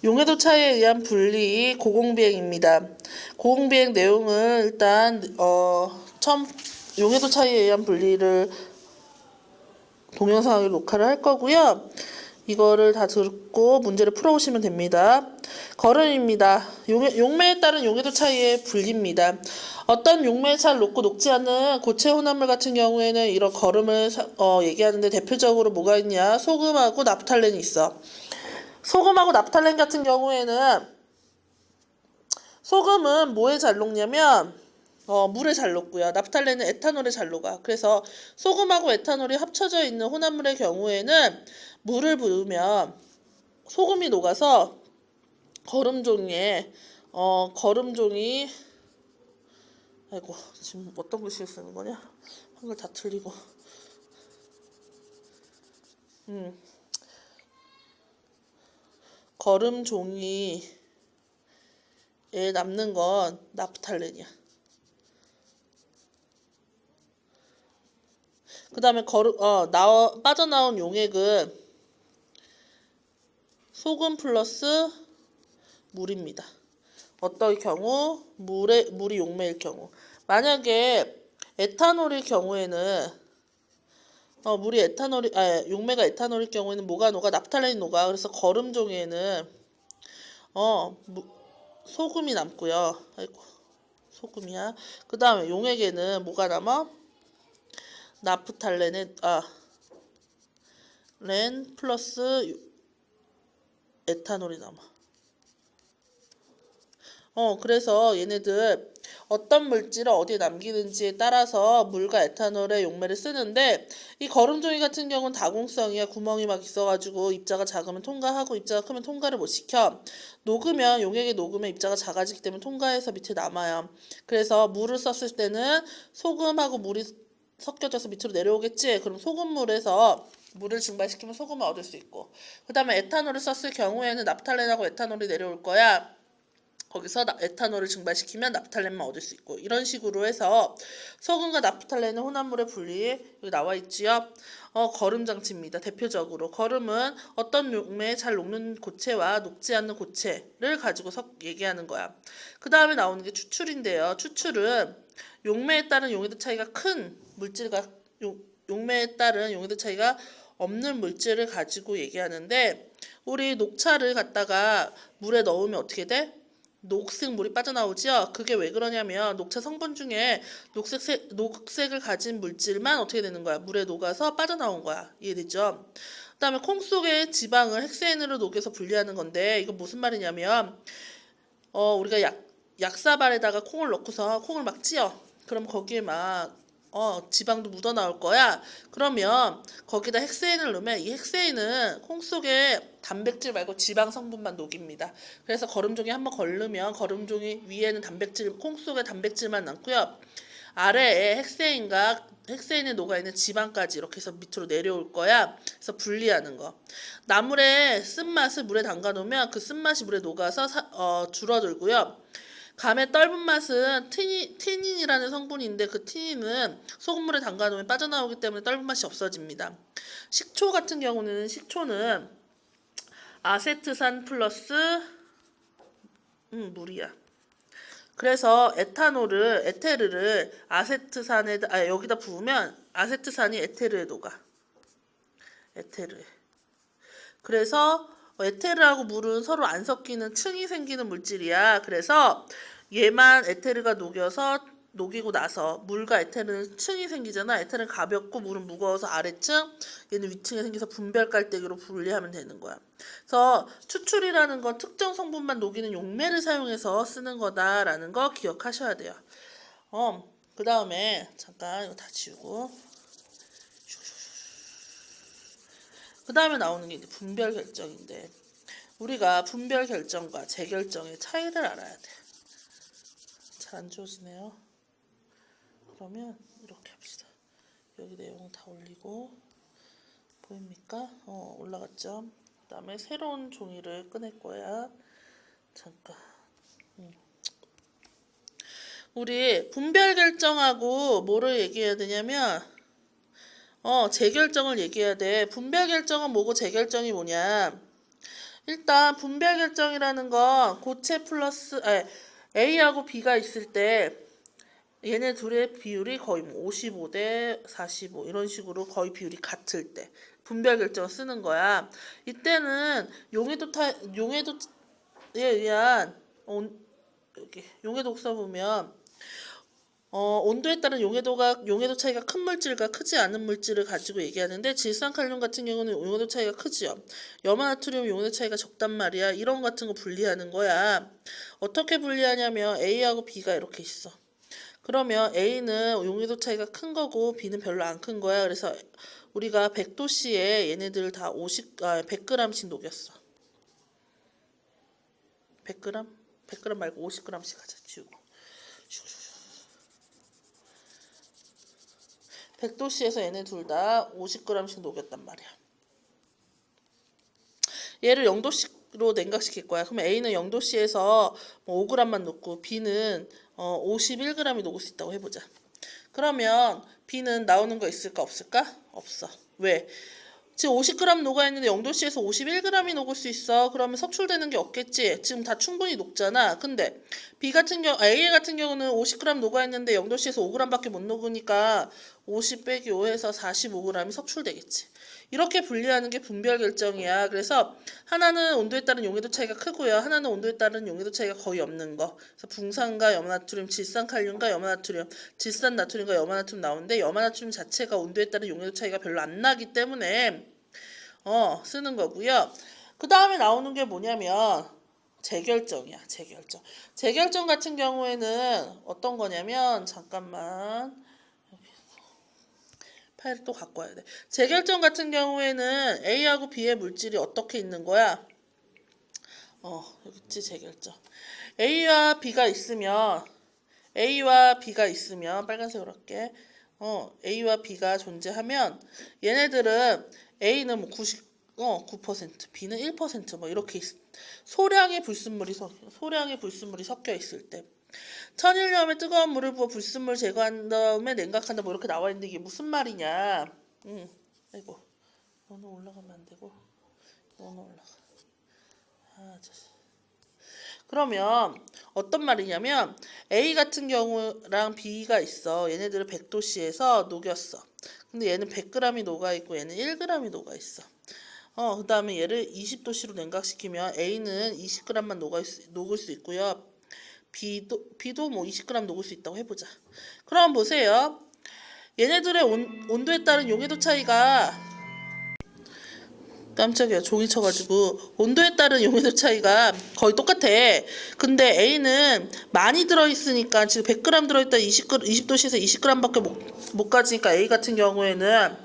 용해도 차이에 의한 분리 고공비행입니다. 고공비행 내용을 일단 처음 용해도 차이에 의한 분리를 동영상으로 녹화를 할 거고요. 이거를 다 듣고 문제를 풀어보시면 됩니다. 걸음입니다. 용매에 따른 용해도 차이의 분리입니다. 어떤 용매에 잘 녹고 녹지 않는 고체 혼합물 같은 경우에는 이런 걸음을 얘기하는데 대표적으로 뭐가 있냐? 소금하고 나프탈렌이 있어. 소금하고 나프탈렌 같은 경우에는 소금은 뭐에 잘 녹냐면 물에 잘 녹고요. 나프탈렌은 에탄올에 잘 녹아. 그래서 소금하고 에탄올이 합쳐져 있는 혼합물의 경우에는 물을 부으면 소금이 녹아서 거름종이에 거름종이 아이고 지금 어떤 글씨를 쓰는 거냐? 한글 다 틀리고 거름종이에 남는 건 나프탈렌이야. 그 다음에 빠져나온 용액은 소금 플러스 물입니다. 어떨 경우? 물이 용매일 경우. 만약에 에탄올일 경우에는 용매가 에탄올일 경우에는 뭐가 녹아? 나프탈렌이 녹아. 그래서 거름종이에는 소금이 남고요. 아이고 소금이야. 그 다음에 용액에는 뭐가 남아? 나프탈렌에 렌 플러스 에탄올이 남아. 그래서 얘네들 어떤 물질을 어디에 남기는지에 따라서 물과 에탄올의 용매를 쓰는데 이 거름종이 같은 경우는 다공성이야. 구멍이 막 있어가지고 입자가 작으면 통과하고 입자가 크면 통과를 못 시켜. 녹으면 용액이 녹으면 입자가 작아지기 때문에 통과해서 밑에 남아요. 그래서 물을 썼을 때는 소금하고 물이 섞여져서 밑으로 내려오겠지. 그럼 소금물에서 물을 증발시키면 소금을 얻을 수 있고 그 다음에 에탄올을 썼을 경우에는 나프탈렌하고 에탄올이 내려올 거야. 거기서 에탄올을 증발시키면 나프탈렌만 얻을 수 있고 이런 식으로 해서 소금과 나프탈렌은 혼합물의 분리 여기 나와 있지요. 거름 장치입니다. 대표적으로 거름은 어떤 용매에 잘 녹는 고체와 녹지 않는 고체를 가지고 얘기하는 거야. 그 다음에 나오는 게 추출인데요. 추출은 용매에 따른 용해도 차이가 큰 물질과 용매에 따른 용해도 차이가 없는 물질을 가지고 얘기하는데 우리 녹차를 갖다가 물에 넣으면 어떻게 돼? 녹색 물이 빠져나오죠. 그게 왜 그러냐면 녹차 성분 중에 녹색을 가진 물질만 어떻게 되는 거야? 물에 녹아서 빠져나온 거야. 이해되죠? 그 다음에 콩 속의 지방을 헥세인으로 녹여서 분리하는 건데 이거 무슨 말이냐면 우리가 약사발에다가 콩을 넣고서 콩을 막 찧어. 그럼 거기에 막 지방도 묻어 나올 거야. 그러면 거기다 헥세인을 넣으면 이 헥세인은 콩 속에 단백질 말고 지방 성분만 녹입니다. 그래서 거름종이 한번 걸르면 거름종이 위에는 콩 속에 단백질만 남고요. 아래에 헥세인에 녹아있는 지방까지 이렇게 해서 밑으로 내려올 거야. 그래서 분리하는 거. 나물의 쓴맛을 물에 담가 놓으면 그 쓴맛이 물에 녹아서 줄어들고요. 감의 떫은 맛은 티닌이라는 성분인데 그 티닌은 소금물에 담가 놓으면 빠져나오기 때문에 떫은 맛이 없어집니다. 식초 같은 경우는 식초는 아세트산 플러스 물이야. 그래서 에테르를 여기다 부으면 아세트산이 에테르에 녹아. 에테르에. 그래서 에테르하고 물은 서로 안 섞이는 층이 생기는 물질이야. 그래서 얘만 에테르가 녹이고 나서 물과 에테르는 층이 생기잖아. 에테르는 가볍고 물은 무거워서 아래층, 얘는 위층에 생겨서 분별 깔때기로 분리하면 되는 거야. 그래서 추출이라는 건 특정 성분만 녹이는 용매를 사용해서 쓰는 거다라는 거 기억하셔야 돼요. 그 다음에 잠깐 이거 다 지우고 그 다음에 나오는 게 이제 분별 결정인데 우리가 분별 결정과 재결정의 차이를 알아야 돼. 잘 안 지워지네요. 그러면 이렇게 합시다. 여기 내용 다 올리고 보입니까? 올라갔죠? 그 다음에 새로운 종이를 꺼낼 거야. 잠깐. 우리 분별 결정하고 뭐를 얘기해야 되냐면 재결정을 얘기해야 돼. 분별 결정은 뭐고 재결정이 뭐냐? 일단 분별 결정이라는 건 고체 플러스 A하고 B가 있을 때 얘네 둘의 비율이 거의 55대 45 이런 식으로 거의 비율이 같을 때 분별 결정을 쓰는 거야. 이때는 용해도에 의한 여기 용해도 독서 보면 온도에 따른 용해도 차이가 큰 물질과 크지 않은 물질을 가지고 얘기하는데 질산칼륨 같은 경우는 용해도 차이가 크지요. 염화나트륨 용해도 차이가 적단 말이야. 이런 거 같은 거 분리하는 거야. 어떻게 분리하냐면 A하고 B가 이렇게 있어. 그러면 A는 용해도 차이가 큰 거고 B는 별로 안 큰 거야. 그래서 우리가 100도씨에 얘네들 다 100g씩 녹였어. 100g? 100g 말고 50g씩 하자. 지우고. 100도씨에서 얘네 둘 다 50g씩 녹였단 말이야. 얘를 0도씨로 냉각시킬 거야. 그러면 A는 0도씨에서 5g만 녹고 B는 51g이 녹을 수 있다고 해보자. 그러면 B는 나오는 거 있을까 없을까? 없어. 왜? 지금 50g 녹아있는데 0도씨에서 51g이 녹을 수 있어. 그러면 석출되는 게 없겠지. 지금 다 충분히 녹잖아. 근데 A 같은 경우는 50g 녹아있는데 0도씨에서 5g밖에 못 녹으니까 50 빼기 5해서 45g이 석출되겠지. 이렇게 분리하는 게 분별 결정이야. 그래서 하나는 온도에 따른 용해도 차이가 크고요. 하나는 온도에 따른 용해도 차이가 거의 없는 거. 그래서 붕산과 염화나트륨, 질산칼륨과 염화나트륨, 질산나트륨과 염화나트륨 나오는데 염화나트륨 자체가 온도에 따른 용해도 차이가 별로 안 나기 때문에 쓰는 거고요. 그 다음에 나오는 게 뭐냐면 재결정이야. 재결정 같은 경우에는 어떤 거냐면 잠깐만 파일을 또 갖고 와야 돼. 재결정 같은 경우에는 A하고 B의 물질이 어떻게 있는 거야? 여기 있지 재결정. A와 B가 있으면 빨간색으로 할게. A와 B가 존재하면 얘네들은 A는 뭐 9%, B는 1% 이렇게 소량의 불순물이 섞여 있을 때 천일염에 뜨거운 물을 부어 불순물 제거한 다음에 냉각한다 이렇게 나와 있는데 이게 무슨 말이냐? 아이고 너는 올라가면 안 되고 너는 올라가. 그러면 어떤 말이냐면 A 같은 경우랑 B가 있어. 얘네들은 100도씨에서 녹였어. 근데 얘는 100g이 녹아있고 얘는 1g이 녹아있어. 그 다음에 얘를 20도씨로 냉각시키면 A는 20g만 녹을 수 있고요. B도 뭐 20g 녹을 수 있다고 해보자. 그럼 보세요. 얘네들의 온도에 따른 용해도 차이가 깜짝이야 종이 쳐가지고 온도에 따른 용해도 차이가 거의 똑같아. 근데 A는 많이 들어있으니까 지금 100g 들어있다 20도씨에서 20g밖에 못 가지니까 A 같은 경우에는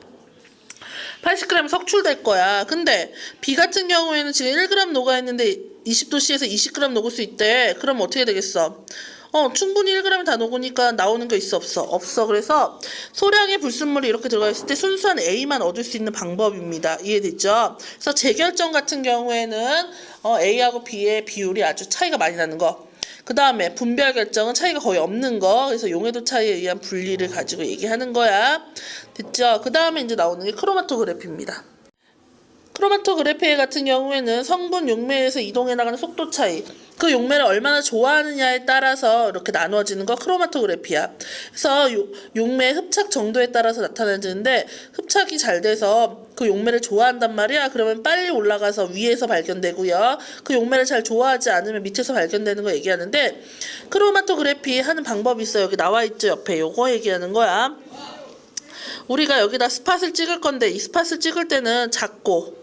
80g 석출될 거야. 근데 B 같은 경우에는 지금 1g 녹아있는데 20도씨에서 20g 녹을 수 있대. 그럼 어떻게 되겠어? 충분히 1g이 다 녹으니까 나오는 거 있어 없어? 없어. 그래서 소량의 불순물이 이렇게 들어가 있을 때 순수한 A만 얻을 수 있는 방법입니다. 이해됐죠? 그래서 재결정 같은 경우에는 A하고 B의 비율이 아주 차이가 많이 나는 거. 그 다음에 분별 결정은 차이가 거의 없는 거. 그래서 용해도 차이에 의한 분리를 가지고 얘기하는 거야. 됐죠? 그 다음에 이제 나오는 게 크로마토그래피입니다. 크로마토그래피 같은 경우에는 성분 용매에서 이동해 나가는 속도 차이, 그 용매를 얼마나 좋아하느냐에 따라서 이렇게 나누어지는 거 크로마토그래피야. 그래서 용매의 흡착 정도에 따라서 나타나는데 흡착이 잘 돼서 그 용매를 좋아한단 말이야. 그러면 빨리 올라가서 위에서 발견되고요. 그 용매를 잘 좋아하지 않으면 밑에서 발견되는 거 얘기하는데 크로마토그래피 하는 방법이 있어요. 여기 나와 있죠. 옆에 요거 얘기하는 거야. 우리가 여기다 스팟을 찍을 건데 이 스팟을 찍을 때는 작고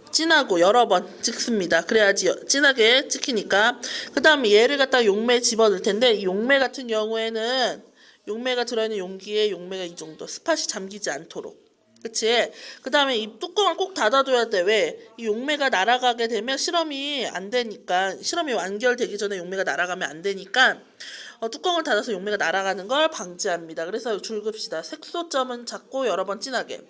진하고 여러 번 찍습니다. 그래야지 진하게 찍히니까. 그 다음에 얘를 갖다가 용매에 집어넣을 텐데 이 용매 같은 경우에는 용매가 들어있는 용기에 용매가 이 정도 스팟이 잠기지 않도록. 그치? 그 다음에 이 뚜껑을 꼭 닫아둬야 돼. 왜? 이 용매가 날아가게 되면 실험이 안 되니까, 실험이 완결되기 전에 용매가 날아가면 안 되니까 뚜껑을 닫아서 용매가 날아가는 걸 방지합니다. 그래서 줄급시다. 색소점은 작고 여러 번 진하게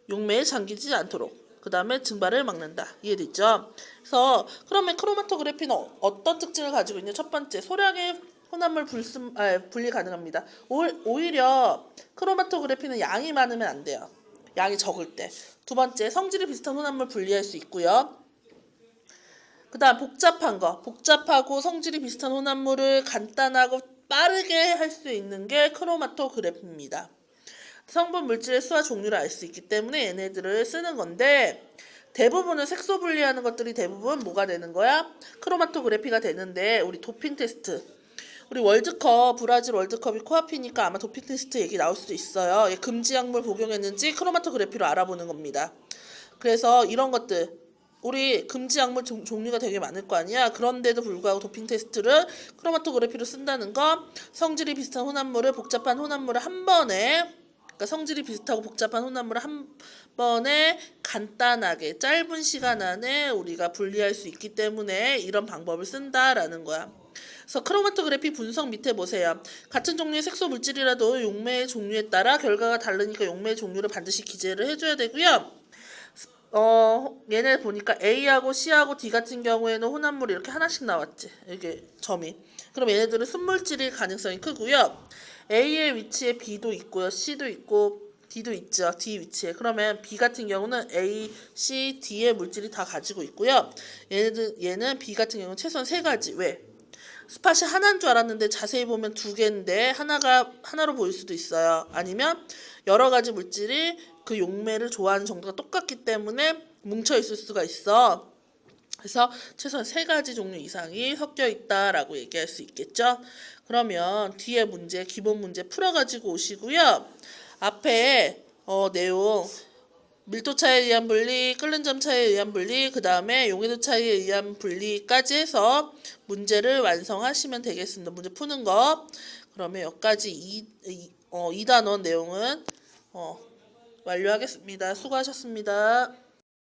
용매에 잠기지 않도록. 그 다음에 증발을 막는다. 이해됐죠? 그래서 그러면 크로마토그래피는 어떤 특징을 가지고 있냐? 첫 번째, 소량의 혼합물 분리 가능합니다. 오히려 크로마토그래피는 양이 많으면 안 돼요. 양이 적을 때. 두 번째, 성질이 비슷한 혼합물 분리할 수 있고요. 그 다음 복잡한 거. 복잡하고 성질이 비슷한 혼합물을 간단하고 빠르게 할 수 있는 게 크로마토그래피입니다. 성분 물질의 수와 종류를 알 수 있기 때문에 얘네들을 쓰는 건데 대부분은 색소 분리하는 것들이 대부분 뭐가 되는 거야? 크로마토그래피가 되는데 우리 도핑 테스트 우리 월드컵 브라질 월드컵이 코앞이니까 아마 도핑 테스트 얘기 나올 수도 있어요. 금지 약물 복용했는지 크로마토그래피로 알아보는 겁니다. 그래서 이런 것들 우리 금지 약물 종류가 되게 많을 거 아니야. 그런데도 불구하고 도핑 테스트를 크로마토그래피로 쓴다는 거 성질이 비슷한 혼합물을 복잡한 혼합물을 한 번에 그러니까 성질이 비슷하고 복잡한 혼합물을 한 번에 간단하게 짧은 시간 안에 우리가 분리할 수 있기 때문에 이런 방법을 쓴다라는 거야. 그래서 크로마토그래피 분석 밑에 보세요. 같은 종류의 색소 물질이라도 용매의 종류에 따라 결과가 다르니까 용매의 종류를 반드시 기재를 해줘야 되고요. 얘네 보니까 A하고 C하고 D 같은 경우에는 혼합물이 이렇게 하나씩 나왔지. 이게 점이. 그럼 얘네들은 순물질일 가능성이 크고요. A의 위치에 B도 있고요. C도 있고 D도 있죠. D 위치에. 그러면 B 같은 경우는 A, C, D의 물질이 다 가지고 있고요. 얘는 B 같은 경우는 최소한 3가지. 왜? 스팟이 하나인 줄 알았는데 자세히 보면 2개인데 하나로 보일 수도 있어요. 아니면 여러 가지 물질이 그 용매를 좋아하는 정도가 똑같기 때문에 뭉쳐 있을 수가 있어. 그래서 최소한 3가지 종류 이상이 섞여 있다라고 얘기할 수 있겠죠. 그러면 뒤에 문제, 기본 문제 풀어가지고 오시고요. 앞에 내용 밀도 차이에 의한 분리, 끓는 점 차이에 의한 분리, 그 다음에 용해도 차이에 의한 분리까지 해서 문제를 완성하시면 되겠습니다. 문제 푸는 거. 그러면 여기까지 2단원 내용은 완료하겠습니다. 수고하셨습니다.